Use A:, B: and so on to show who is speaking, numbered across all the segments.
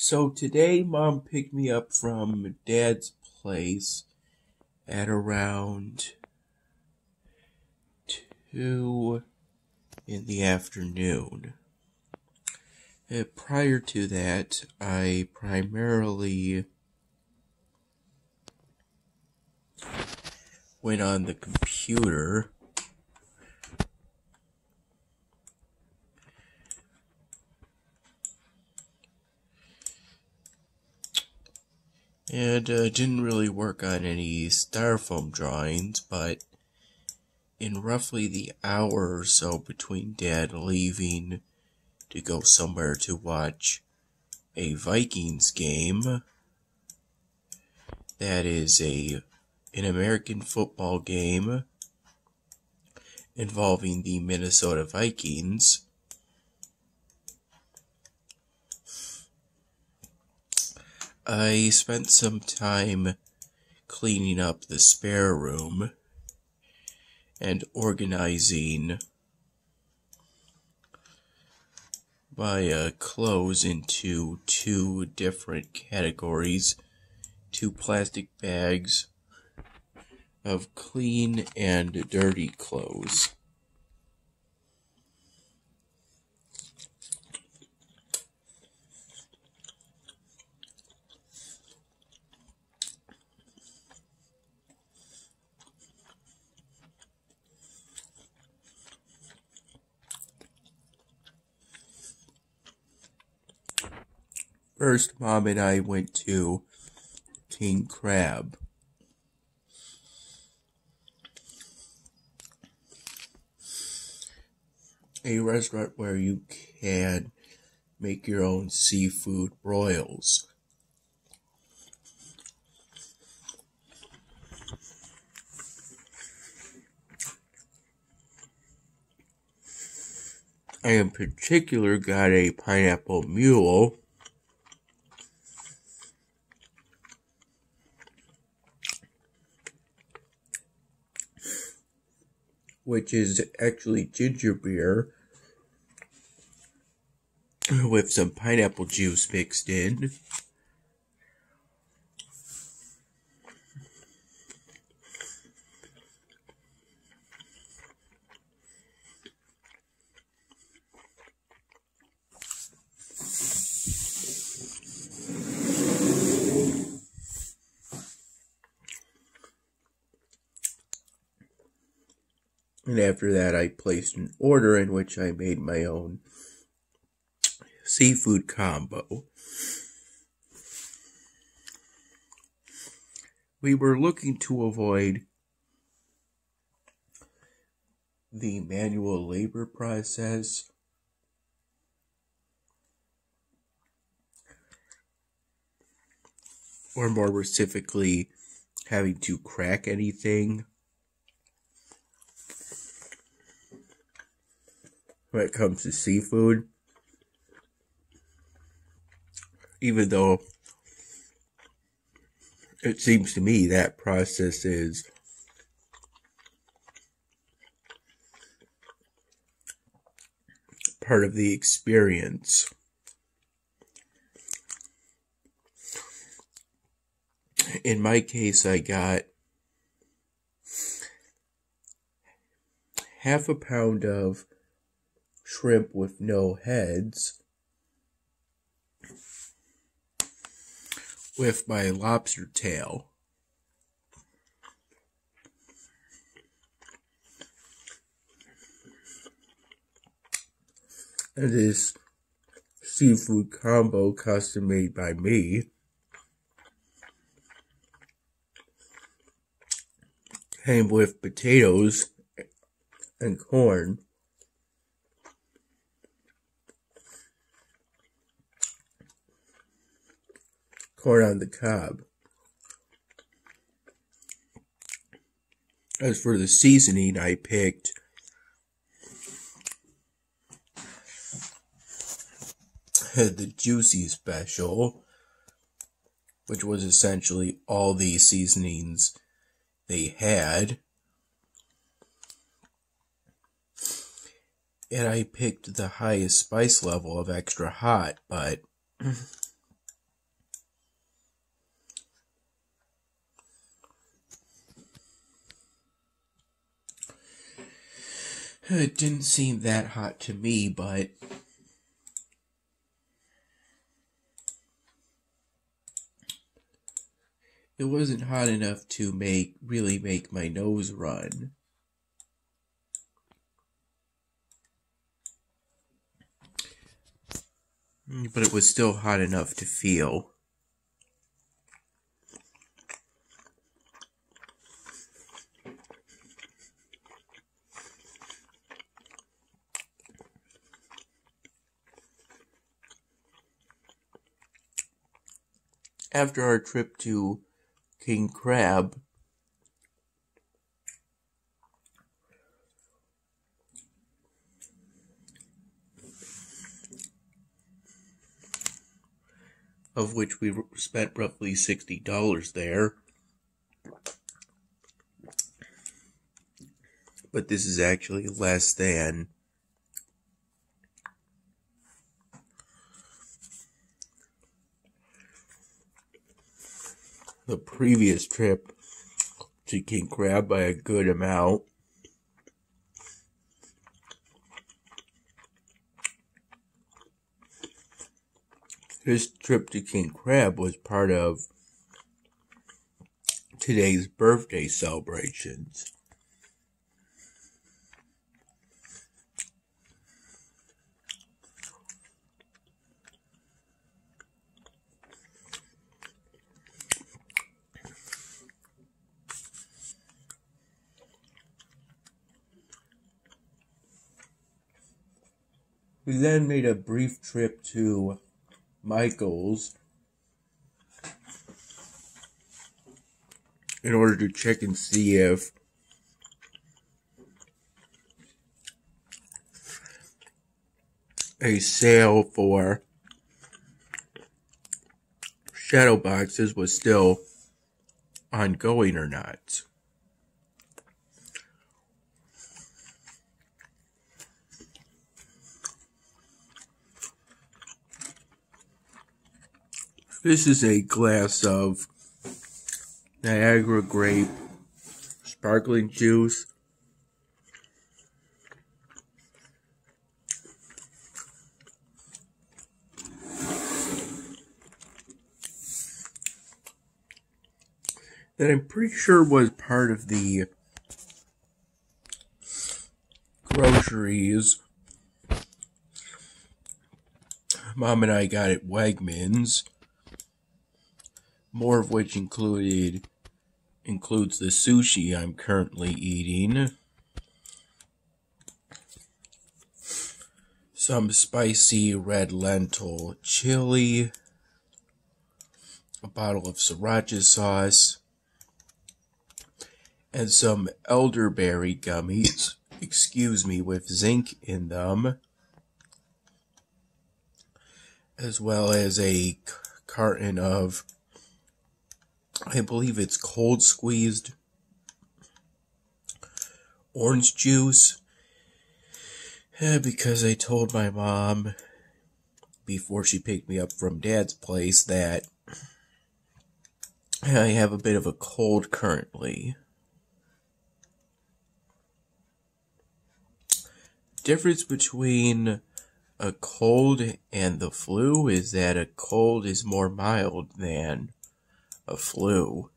A: So today, Mom picked me up from Dad's place at around 2 in the afternoon. Prior to that, I primarily went on the computer and didn't really work on any styrofoam drawings, but in roughly the hour or so between Dad leaving to go somewhere to watch a Vikings game, that is an American football game involving the Minnesota Vikings, I spent some time cleaning up the spare room and organizing my clothes into two different categories, two plastic bags of clean and dirty clothes. First, Mom and I went to King Crab. A restaurant where you can make your own seafood broils. I in particular got a pineapple mule, which is actually ginger beer with some pineapple juice mixed in. And after that, I placed an order in which I made my own seafood combo. We were looking to avoid the manual labor process, or more specifically, having to crack anything when it comes to seafood, even though it seems to me that process is part of the experience. In my case, I got half a pound of shrimp with no heads with my lobster tail. And this seafood combo custom made by me came with potatoes and corn, corn on the cob. As for the seasoning, I picked the Juicy Special, which was essentially all the seasonings they had. And I picked the highest spice level of extra hot, but It didn't seem that hot to me, but it wasn't hot enough to really make my nose run. But it was still hot enough to feel. After our trip to King Crab, of which we spent roughly $60 there, but this is actually less than the previous trip to King Crab by a good amount. This trip to King Crab was part of today's birthday celebrations. We then made a brief trip to Michael's in order to check and see if a sale for shadow boxes was still ongoing or not. This is a glass of Niagara grape sparkling juice. That I'm pretty sure was part of the groceries Mom and I got at Wegmans. More of which includes the sushi I'm currently eating, some spicy red lentil chili, a bottle of sriracha sauce, and some elderberry gummies, with zinc in them, as well as a carton of, I believe it's cold squeezed orange juice, because I told my mom before she picked me up from Dad's place that I have a bit of a cold currently. Difference between a cold and the flu is that a cold is more mild than a flu.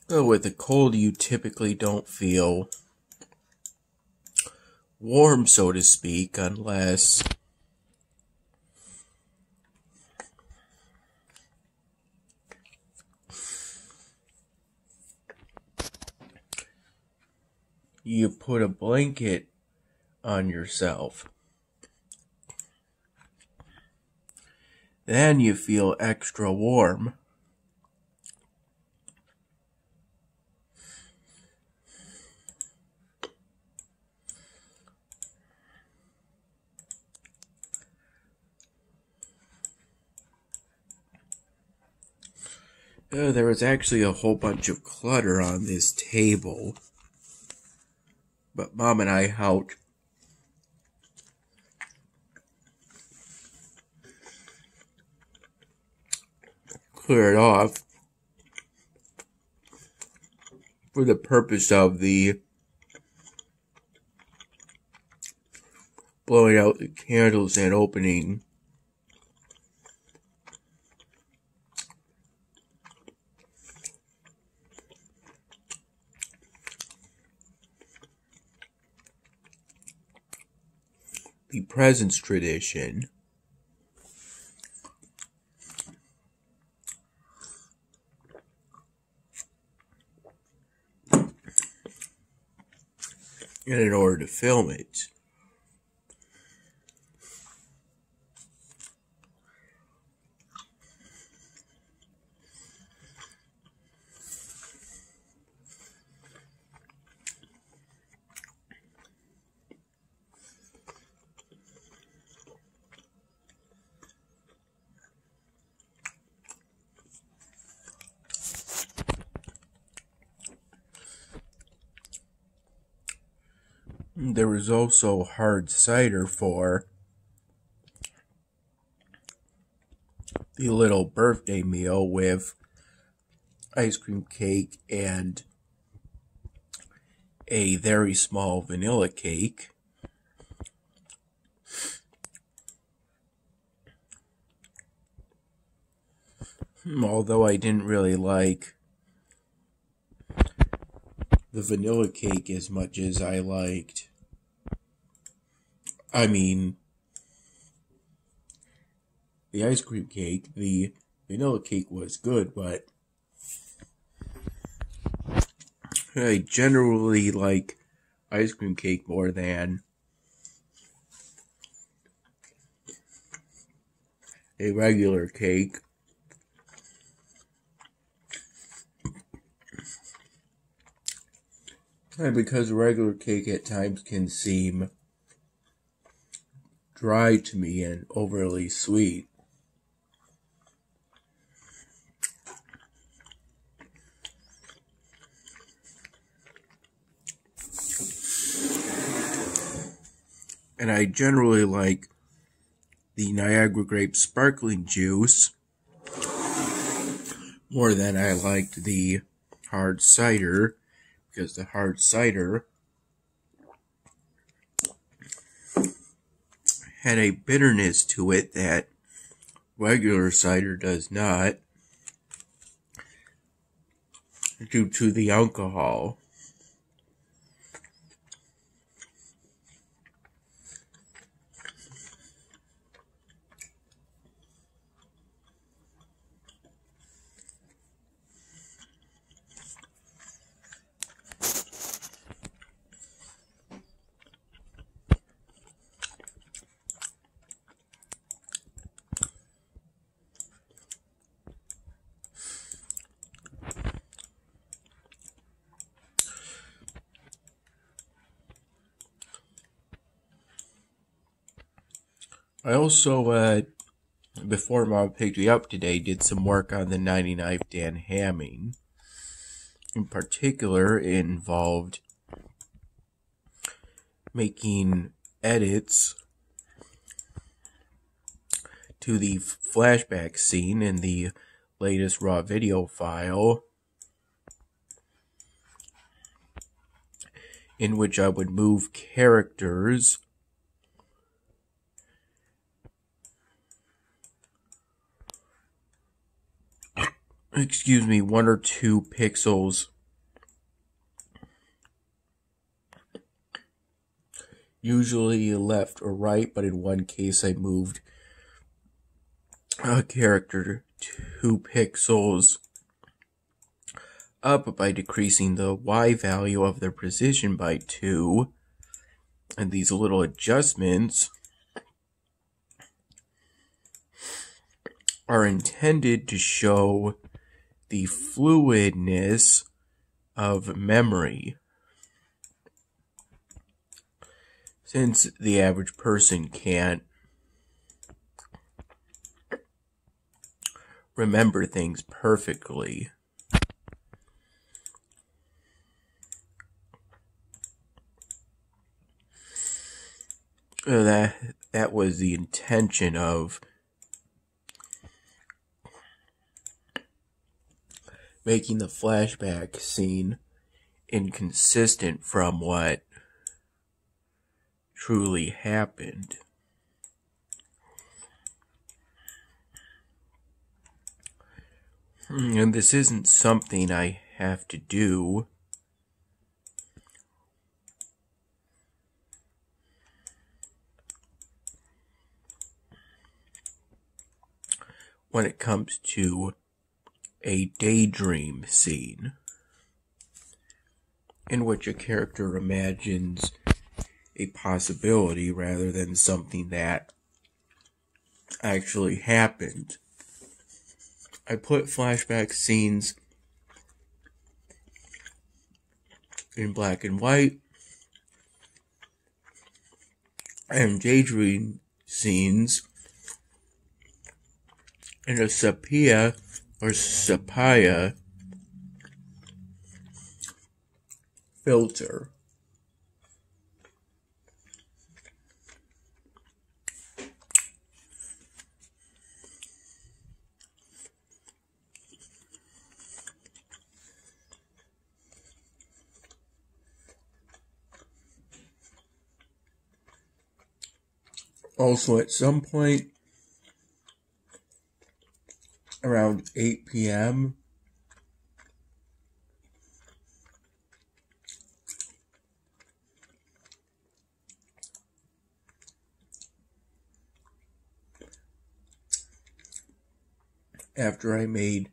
A: So with a cold, you typically don't feel warm, so to speak, unless you put a blanket on yourself. Then you feel extra warm. There was actually a whole bunch of clutter on this table, but Mom and I helped clear it off for the purpose of the blowing out the candles and opening the presents tradition. And in order to film it, there was also hard cider for the little birthday meal with ice cream cake and a very small vanilla cake. Although I didn't really like the vanilla cake as much as I liked, the ice cream cake. The vanilla cake was good, but I generally like ice cream cake more than a regular cake. And because regular cake at times can seem dry to me and overly sweet, and I generally like the Niagara grape sparkling juice more than I liked the hard cider, because the hard cider had a bitterness to it that regular cider does not, due to the alcohol. I also, before Mom picked me up today, did some work on the 99 Dan Hamming. In particular, it involved making edits to the flashback scene in the latest raw video file, in which I would move characters one or two pixels usually left or right, but in one case I moved a character 2 pixels up by decreasing the Y value of their position by 2, and these little adjustments are intended to show the fluidness of memory, since the average person can't remember things perfectly. That was the intention of making the flashback scene inconsistent from what truly happened. And this isn't something I have to do. When it comes to a daydream scene, in which a character imagines a possibility rather than something that actually happened. I put flashback scenes in black and white, and daydream scenes in a sepia or sepia filter. Also, at some point around 8 p.m., after I made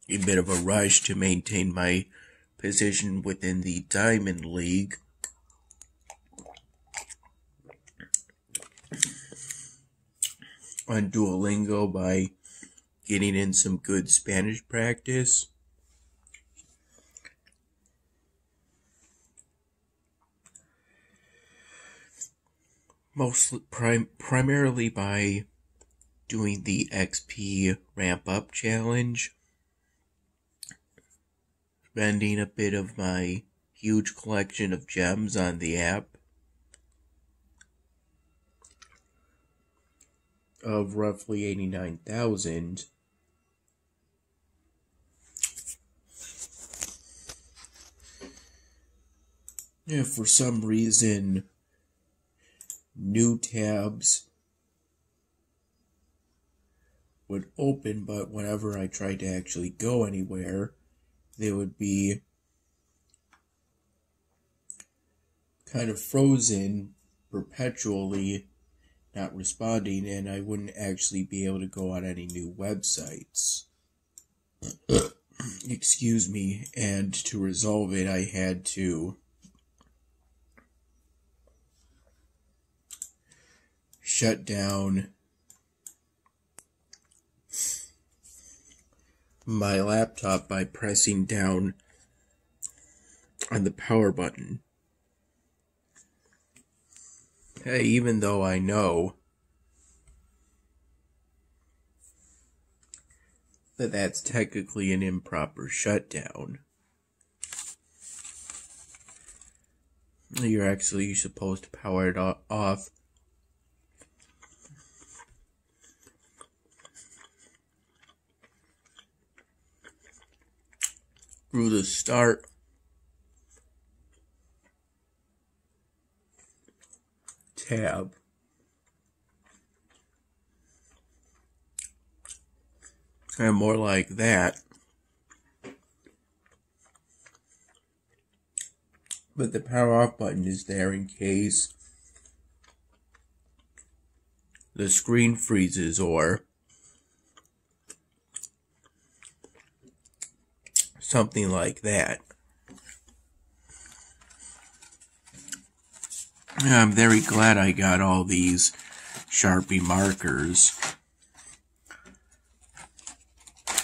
A: a bit of a rush to maintain my position within the Diamond League, on Duolingo by getting in some good Spanish practice, primarily by doing the XP ramp up challenge, spending a bit of my huge collection of gems on the app of roughly 89,000. If for some reason new tabs would open, but whenever I tried to actually go anywhere, they would be kind of frozen perpetually, not responding, and I wouldn't actually be able to go on any new websites. Excuse me. And to resolve it, I had to shut down my laptop by pressing down on the power button. Hey, even though I know that that's technically an improper shutdown, you're actually supposed to power it off through the start tab. And more like that. But the power off button is there in case the screen freezes or something like that. I'm very glad I got all these Sharpie markers.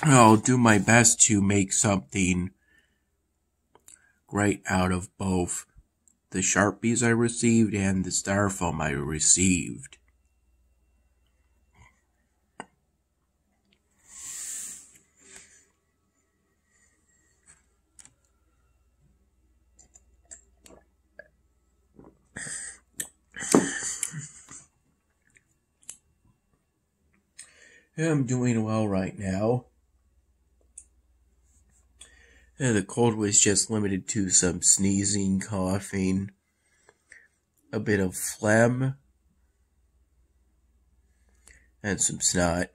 A: I'll do my best to make something great out of both the Sharpies I received and the styrofoam I received. I'm doing well right now. The cold was just limited to some sneezing, coughing, a bit of phlegm, and some snot.